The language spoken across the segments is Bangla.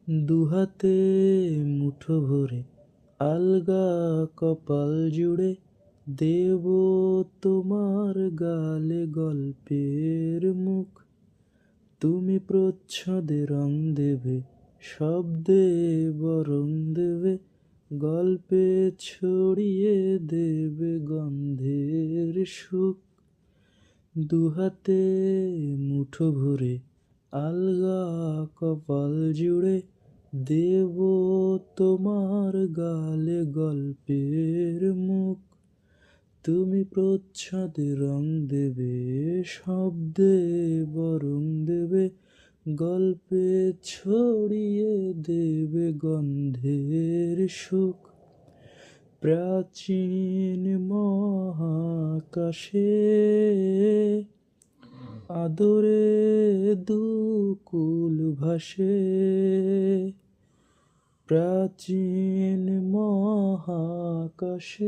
দুহাতে মুঠো ভরে আলগা কপাল জুড়ে দেব তোমার গালে গল্পের মুখ। তুমি প্রচ্ছদে রং দেবে, শব্দে বরং দেবে, গল্পে ছড়িয়ে দেবে গন্ধের সুখ। দুহাতে মুঠো ভরে আলগা কপাল জুড়ে দেব তোমার গালে গল্পের মুখ। তুমি প্রচ্ছদে রং দেবে, শব্দে বরং দেবে, গল্পে ছড়িয়ে দেবে গন্ধের সুখ। প্রাচীন মহাকাশে আদরে দুকুল ভাসে। প্রাচীন মহাকাশে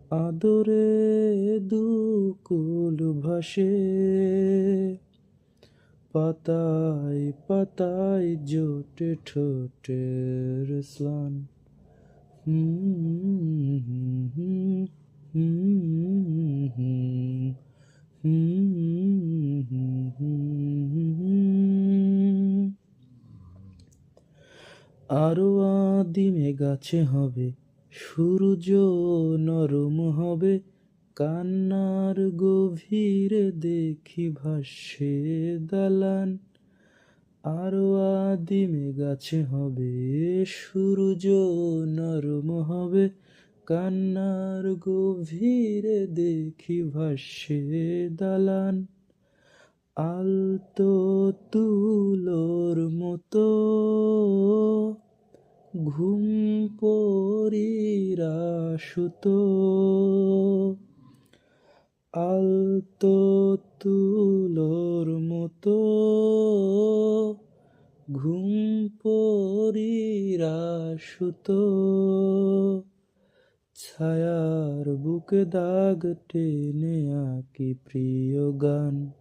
আদরে দুকুল ভাসে। পাতায় পাতায় জোটে ঠোঁটের স্লান। আরো আদিমে গাছে হবে সূর্য, নরম হবে কান্নার গভীরে দেখি ভাসে দালান। আরো আদিমে গাছে হবে সূর্য, নরম হবে কান্নার গভীরে দেখি ভাসে দালান। আলতো তুলোর মতো ঘুম পরীরা সুতো। আলতো তুলোর মতো ঘুম পরীরা সুতো। ছায়ার বুকে দাগ টেনে আঁকি প্রিয় গান।